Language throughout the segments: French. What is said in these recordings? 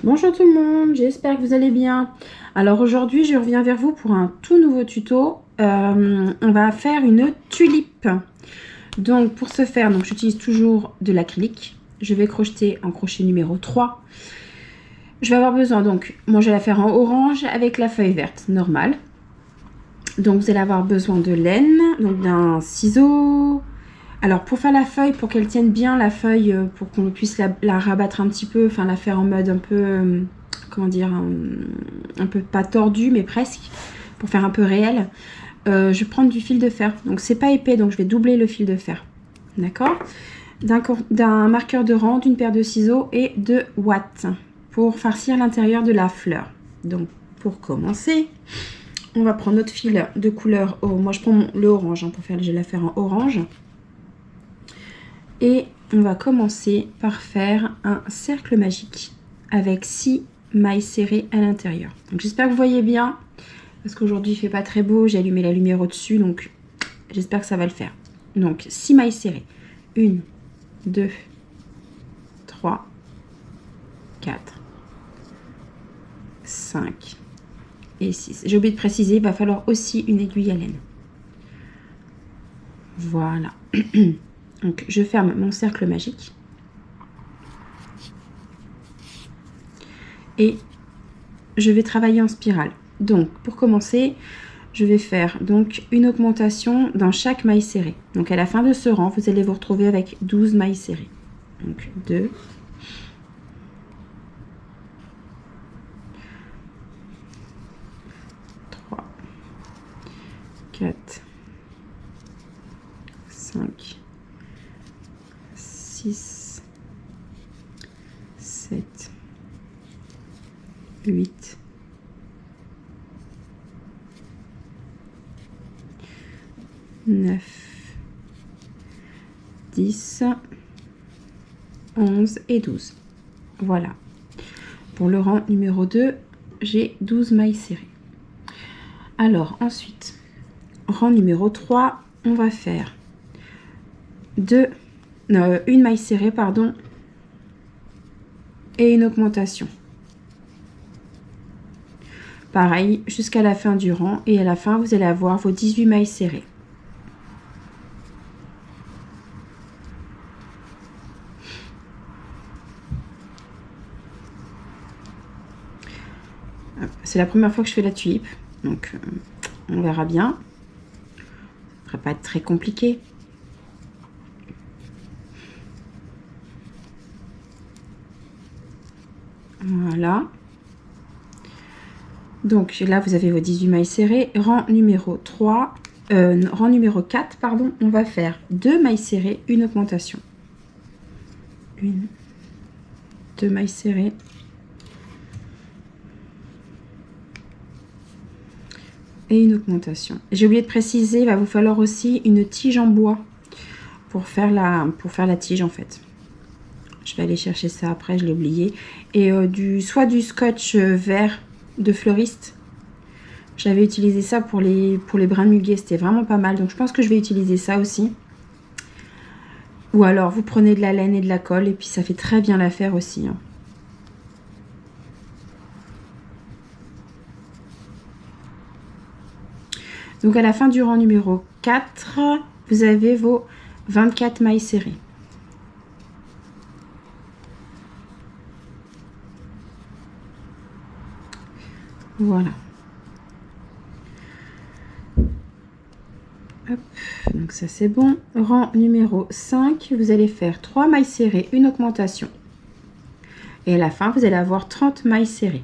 Bonjour tout le monde, j'espère que vous allez bien. Alors aujourd'hui je reviens vers vous pour un tout nouveau tuto. On va faire une tulipe. Donc pour ce faire, j'utilise toujours de l'acrylique. Je vais crocheter en crochet numéro 3. Je vais avoir besoin, donc moi je vais la faire en orange avec la feuille verte normale. Donc vous allez avoir besoin de laine, donc d'un ciseau. Alors pour faire la feuille, pour qu'elle tienne bien la feuille, pour qu'on puisse la rabattre un petit peu, enfin la faire en mode un peu, comment dire, un peu pas tordu mais presque, pour faire un peu réel, je vais prendre du fil de fer. Donc c'est pas épais, donc je vais doubler le fil de fer. D'accord? D'un marqueur de rang, d'une paire de ciseaux et de watts pour farcir l'intérieur de la fleur. Donc pour commencer, on va prendre notre fil de couleur, moi je prends le orange, pour faire, je vais la faire en orange. Et on va commencer par faire un cercle magique avec 6 mailles serrées à l'intérieur. Donc j'espère que vous voyez bien, parce qu'aujourd'hui il fait pas très beau, j'ai allumé la lumière au-dessus, donc j'espère que ça va le faire. Donc 6 mailles serrées. 1, 2, 3, 4, 5 et 6. J'ai oublié de préciser, il va falloir aussi une aiguille à laine. Voilà. Donc je ferme mon cercle magique. Et je vais travailler en spirale. Donc pour commencer, je vais faire donc une augmentation dans chaque maille serrée. Donc à la fin de ce rang, vous allez vous retrouver avec 12 mailles serrées. Donc 2, 3, 4, 5, 6, 7, 8, 9, 10, 11 et 12. Voilà. Pour le rang numéro 2, j'ai 12 mailles serrées. Alors ensuite, rang numéro 3, on va faire une maille serrée, pardon, et une augmentation. Pareil jusqu'à la fin du rang, et à la fin vous allez avoir vos 18 mailles serrées. C'est la première fois que je fais la tulipe, donc on verra bien. Ça ne devrait pas être très compliqué. Voilà. Donc là, vous avez vos 18 mailles serrées. Rang numéro 3, rang numéro 4, pardon, on va faire 2 mailles serrées, une augmentation. 1, 2 mailles serrées. Et une augmentation. J'ai oublié de préciser, il va vous falloir aussi une tige en bois pour faire la tige en fait. Je vais aller chercher ça après, je l'ai oublié. Et soit du scotch vert de fleuriste. J'avais utilisé ça pour les brins de muguet, c'était vraiment pas mal. Donc je pense que je vais utiliser ça aussi. Ou alors vous prenez de la laine et de la colle et puis ça fait très bien l'affaire aussi. Hein. Donc à la fin du rang numéro 4, vous avez vos 24 mailles serrées. Voilà. Hop, donc ça c'est bon. Rang numéro 5, vous allez faire 3 mailles serrées, une augmentation. Et à la fin, vous allez avoir 30 mailles serrées.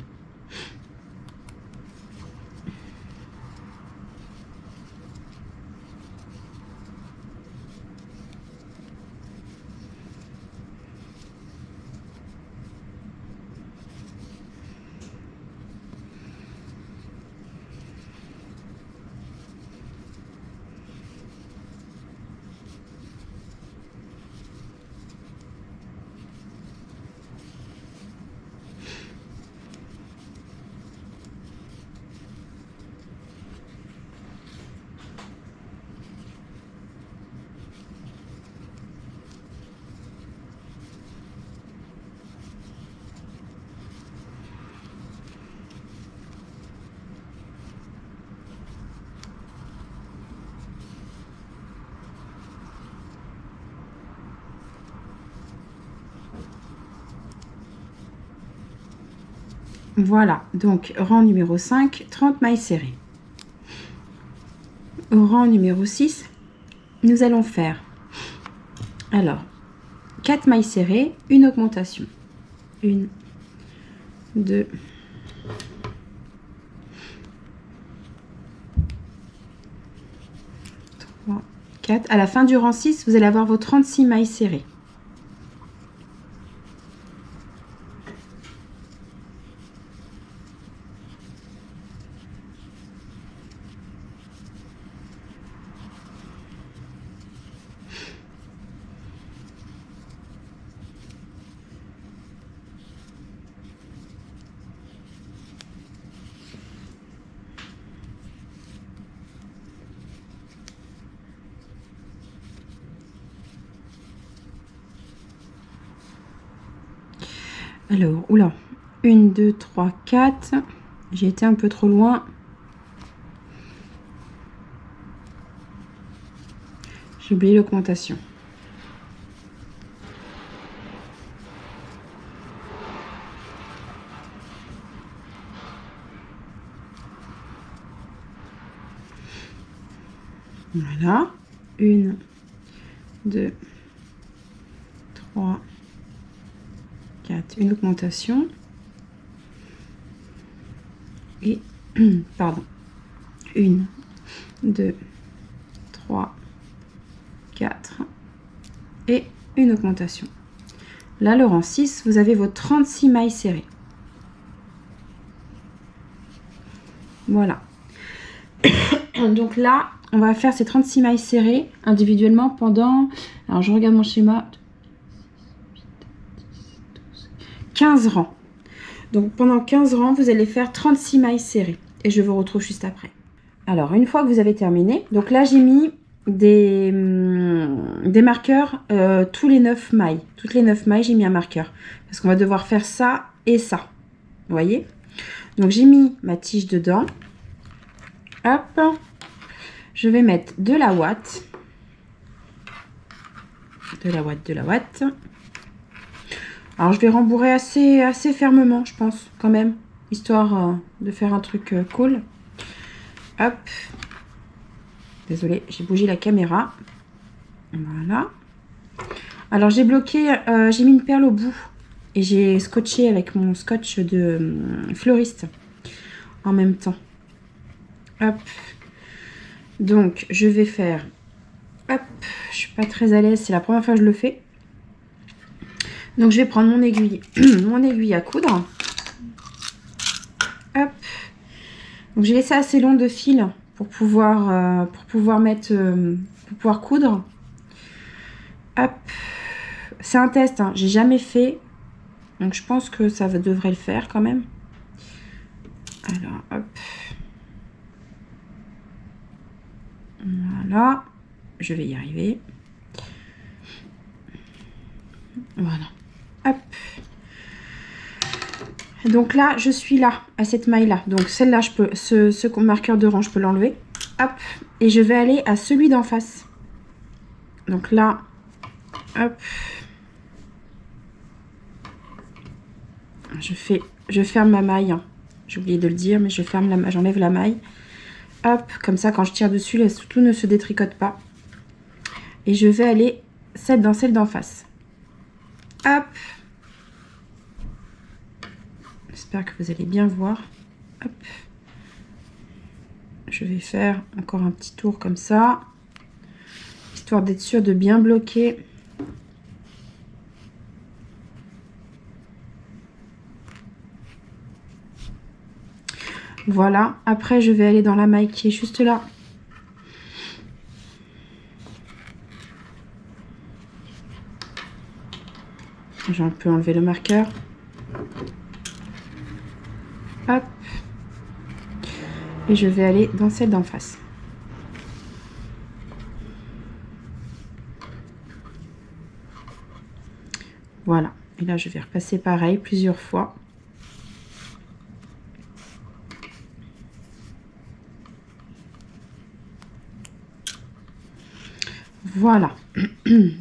Voilà, donc rang numéro 5, 30 mailles serrées. Au rang numéro 6, nous allons faire alors 4 mailles serrées, une augmentation. 1, 2, 3, 4. À la fin du rang 6, vous allez avoir vos 36 mailles serrées. Alors, oula, 1, 2, 3, 4. J'ai été un peu trop loin. J'ai oublié l'augmentation. Voilà. 1, 2, 3, 4. Une augmentation. Et, pardon. 1, 2, 3, 4. Et une augmentation. Là, le rang 6, vous avez vos 36 mailles serrées. Voilà. Donc là, on va faire ces 36 mailles serrées individuellement pendant, alors je regarde mon schéma, 15 rangs. Donc pendant 15 rangs, vous allez faire 36 mailles serrées. Et je vous retrouve juste après. Alors, une fois que vous avez terminé, donc là, j'ai mis des marqueurs tous les 9 mailles. Toutes les 9 mailles, j'ai mis un marqueur. Parce qu'on va devoir faire ça et ça. Vous voyez? Donc, j'ai mis ma tige dedans. Hop. Je vais mettre de la ouate. De la ouate. Alors, je vais rembourrer assez fermement, je pense, quand même. Histoire de faire un truc cool. Hop. Désolée, j'ai bougé la caméra. Voilà. Alors, j'ai bloqué, j'ai mis une perle au bout. Et j'ai scotché avec mon scotch de fleuriste en même temps. Hop. Donc, je vais faire... Hop. Je suis pas très à l'aise, c'est la première fois que je le fais. Donc, je vais prendre mon aiguille, mon aiguille à coudre. Hop. Donc, j'ai laissé assez long de fil pour pouvoir mettre... pour pouvoir coudre. Hop. C'est un test, hein. J'ai jamais fait. Donc, je pense que ça devrait le faire quand même. Alors, hop. Voilà. Je vais y arriver. Voilà. Hop. Donc là, je suis là, à cette maille-là. Donc celle-là, je peux, ce marqueur de rang, je peux l'enlever. Hop. Et je vais aller à celui d'en face. Donc là, hop. Je ferme ma maille. Hein. J'ai oublié de le dire, mais j'enlève la maille. Hop, comme ça, quand je tire dessus, tout ne se détricote pas. Et je vais aller dans celle d'en face. Hop. J'espère que vous allez bien voir. Hop. Je vais faire encore un petit tour comme ça. Histoire d'être sûre de bien bloquer. Voilà. Après, je vais aller dans la maille qui est juste là. J'en peux enlever le marqueur. Hop. Et je vais aller dans celle d'en face. Voilà. Et là, je vais repasser pareil plusieurs fois. Voilà.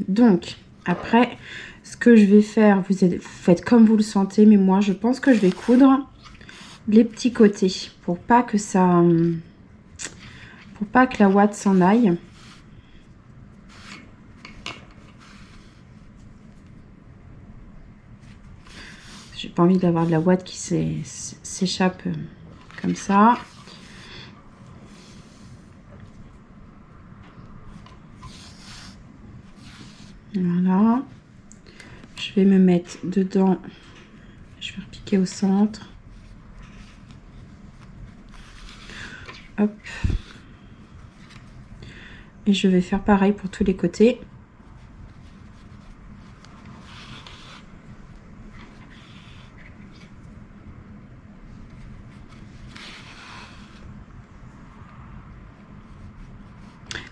Donc, après, ce que je vais faire, vous faites comme vous le sentez, mais moi, je pense que je vais coudre. les petits côtés pour pas que ça, pour pas que la ouate s'en aille. J'ai pas envie d'avoir de la ouate qui s'échappe comme ça. Voilà. Je vais me mettre dedans. Je vais repiquer au centre. Hop. Et je vais faire pareil pour tous les côtés.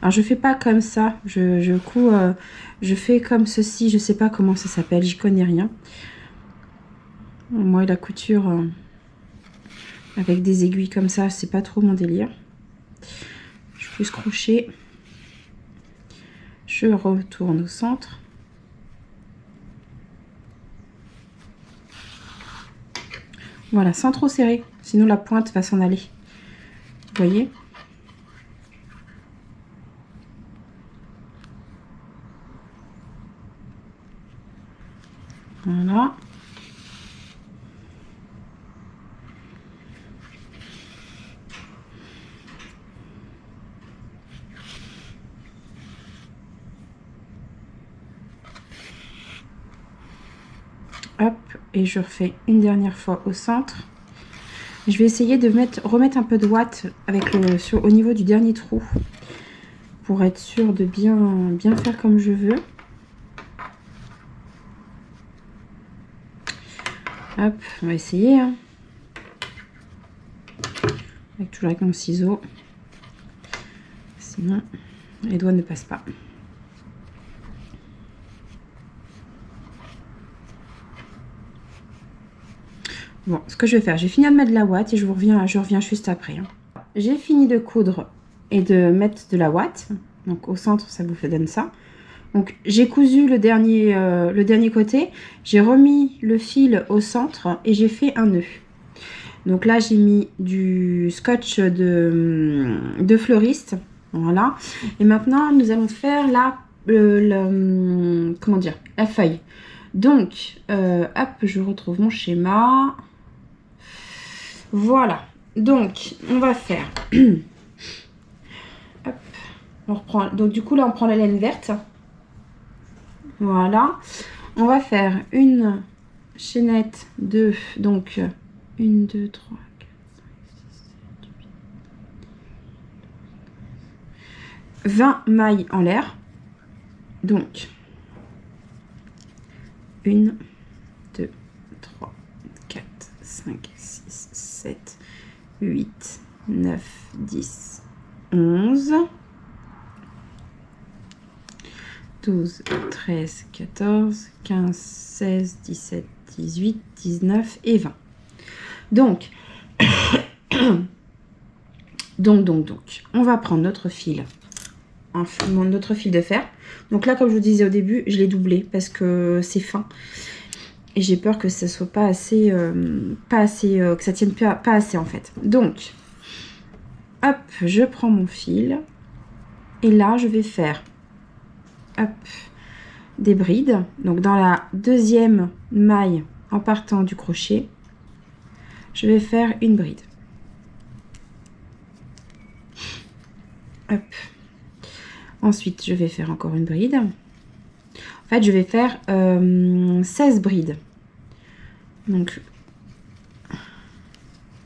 Alors je fais pas comme ça, je fais comme ceci, je sais pas comment ça s'appelle, j'y connais rien. Moi la couture avec des aiguilles comme ça, c'est pas trop mon délire. Je pousse crochet, je retourne au centre. Voilà, sans trop serrer, sinon la pointe va s'en aller. Vous voyez ? Voilà. Hop, et je refais une dernière fois au centre. Je vais essayer de remettre un peu de ouate avec au niveau du dernier trou pour être sûr de bien faire comme je veux. Hop, on va essayer. Hein. Toujours avec mon ciseau. Sinon, les doigts ne passent pas. Bon, ce que je vais faire, j'ai fini de mettre de la ouate et je reviens juste après. Hein. J'ai fini de coudre et de mettre de la ouate. Donc au centre, ça vous donne ça. Donc j'ai cousu le dernier côté. J'ai remis le fil au centre et j'ai fait un nœud. Donc là, j'ai mis du scotch de fleuriste. Voilà. Et maintenant, nous allons faire comment dire, la feuille. Donc, hop, je retrouve mon schéma. Voilà. Donc, on va faire... hop, on reprend. Donc, du coup, là, on prend la laine verte. Voilà. On va faire une chaînette de... Donc, 1, 2, 3, 4, 5, 6, 7, 8... 20 mailles en l'air. Donc, 1, 2, 3, 4, 5, 6, 7, 8, 9, 10, 11, 12, 13, 14, 15, 16, 17, 18, 19 et 20. Donc, on va prendre notre fil, notre fil de fer. Donc là, comme je vous disais au début, je l'ai doublé parce que c'est fin. Et j'ai peur que ça soit pas assez, que ça tienne pas assez en fait. Donc, hop, je prends mon fil. Et là, je vais faire, hop, des brides. Donc dans la deuxième maille, en partant du crochet, je vais faire une bride. Hop. Ensuite, je vais faire encore une bride. En fait, je vais faire 16 brides. Donc,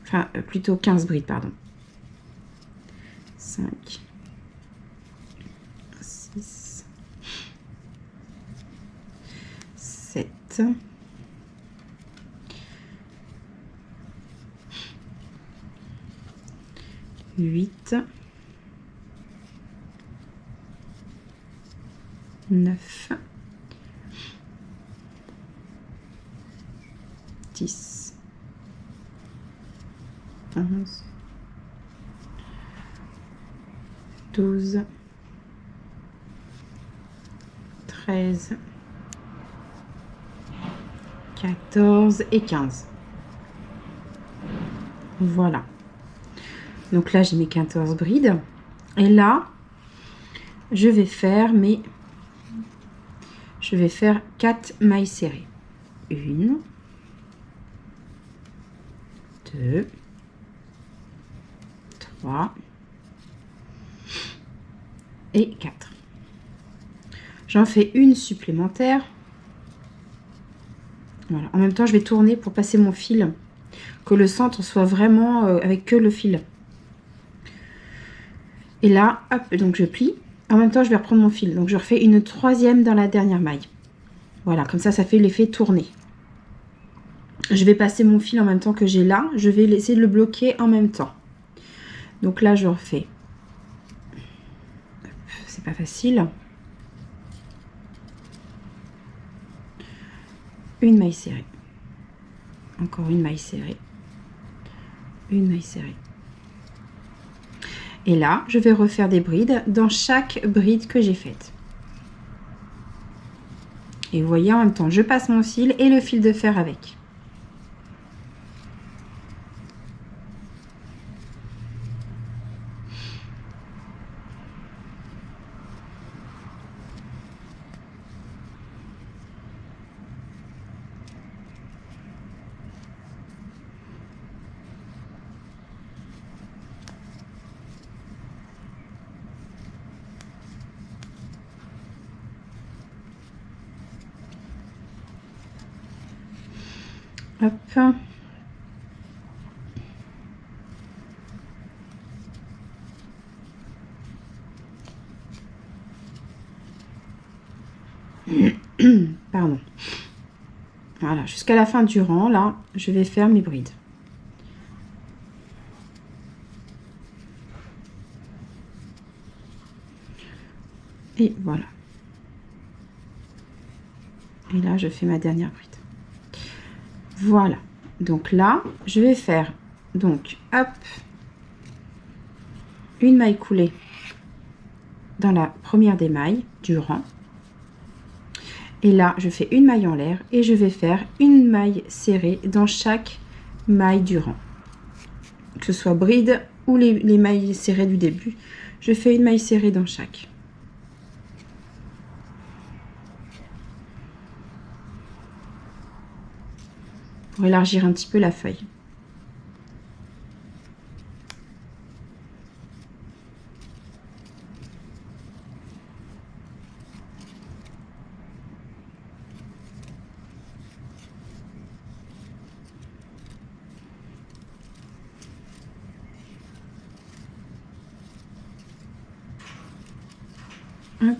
enfin, plutôt 15 brides, pardon. 5, 6, 7, 8, 9, 10, 11, 12, 13, 14 et 15. Voilà. Donc là, j'ai mes 14 brides. Et là, je vais faire 4 mailles serrées. 1, 2, 3 et 4. J'en fais une supplémentaire. Voilà. En même temps, je vais tourner pour passer mon fil, que le centre soit vraiment avec que le fil. Et là, hop, donc je plie. En même temps, je vais reprendre mon fil. Donc, je refais une 3e dans la dernière maille. Voilà, comme ça fait l'effet tourner. Je vais passer mon fil en même temps que j'ai là. Je vais essayer de le bloquer en même temps. Donc là, je refais. C'est pas facile. Une maille serrée. Encore une maille serrée. Une maille serrée. Et là, je vais refaire des brides dans chaque bride que j'ai faite. Et vous voyez, en même temps, je passe mon fil et le fil de fer avec. Hop. Pardon. Voilà, jusqu'à la fin du rang, là, je vais faire mes brides. Et voilà. Et là, je fais ma dernière bride. Voilà. Donc là, je vais faire, donc, hop, une maille coulée dans la première des mailles du rang. Et là, je fais une maille en l'air et je vais faire une maille serrée dans chaque maille du rang. Que ce soit bride ou les mailles serrées du début, je fais une maille serrée dans chaque. Pour élargir un petit peu la feuille. Hop.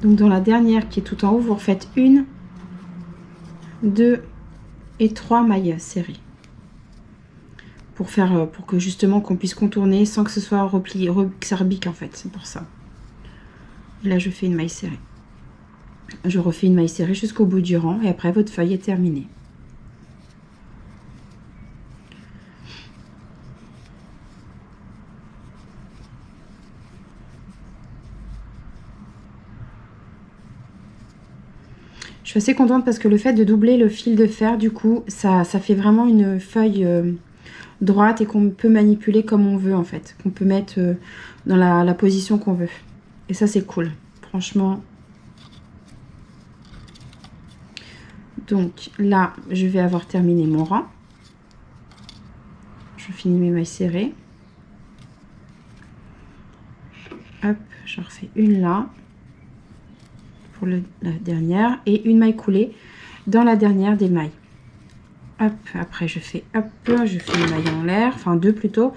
Donc dans la dernière qui est tout en haut, vous refaites 1, 2 et 3 mailles serrées. Pour que justement qu'on puisse contourner sans que ce soit replié, que ça rebique en fait, c'est pour ça. Et là je fais une maille serrée. Je refais une maille serrée jusqu'au bout du rang et après votre feuille est terminée. Je suis assez contente parce que le fait de doubler le fil de fer, du coup, ça fait vraiment une feuille droite et qu'on peut manipuler comme on veut en fait. Qu'on peut mettre dans la position qu'on veut. Et ça, c'est cool. Franchement. Donc là, je vais avoir terminé mon rang. Je finis mes mailles serrées. Hop, je refais une là. Pour la dernière. Et une maille coulée dans la dernière des mailles. Hop, après je fais hop, je fais une maille en l'air. Enfin deux plutôt.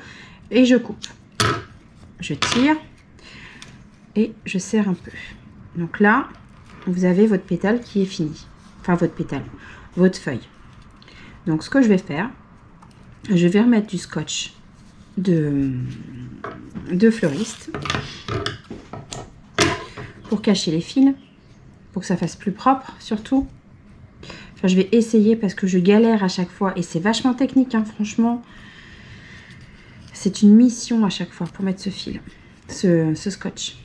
Et je coupe. Je tire. Et je serre un peu. Donc là, vous avez votre pétale qui est fini. Enfin, votre pétale, votre feuille. Donc, ce que je vais faire, je vais remettre du scotch de fleuriste pour cacher les fils, pour que ça fasse plus propre, surtout. Enfin, je vais essayer parce que je galère à chaque fois et c'est vachement technique, hein, franchement. C'est une mission à chaque fois pour mettre ce fil, ce scotch.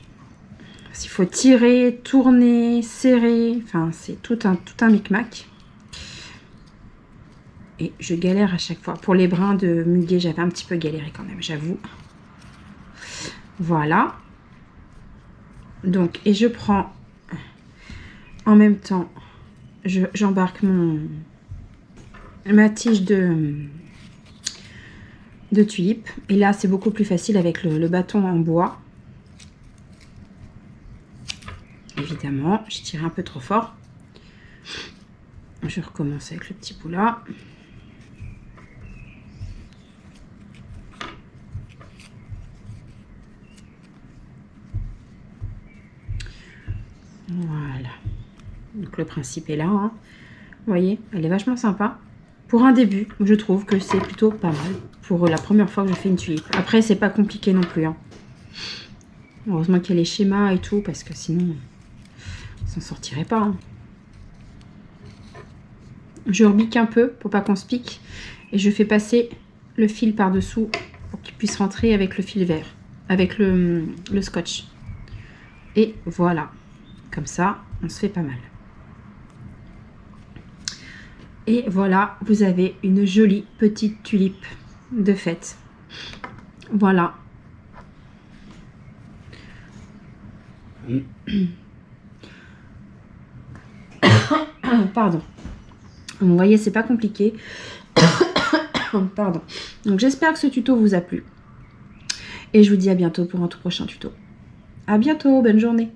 Il faut tirer, tourner, serrer, enfin c'est tout un micmac. Et je galère à chaque fois. Pour les brins de muguet, j'avais un petit peu galéré quand même, j'avoue. Voilà. Donc, et je prends en même temps, j'embarque ma tige de tulipe. Et là, c'est beaucoup plus facile avec le bâton en bois. Évidemment, j'ai tiré un peu trop fort. Je recommence avec le petit bout là. Voilà. Donc le principe est là. Hein. Vous voyez, elle est vachement sympa. Pour un début, je trouve que c'est plutôt pas mal. Pour la première fois que je fais une tulipe. Après, c'est pas compliqué non plus. Hein. Heureusement qu'il y a les schémas et tout, parce que sinon, on s'en sortirait pas. Hein. Je rebique un peu pour pas qu'on se pique. Et je fais passer le fil par-dessous pour qu'il puisse rentrer avec le fil vert. Avec le scotch. Et voilà. Comme ça, on se fait pas mal. Et voilà, vous avez une jolie petite tulipe de fête. Voilà. Pardon. Vous voyez, c'est pas compliqué. Pardon. Donc j'espère que ce tuto vous a plu. Et je vous dis à bientôt pour un tout prochain tuto. À bientôt, bonne journée.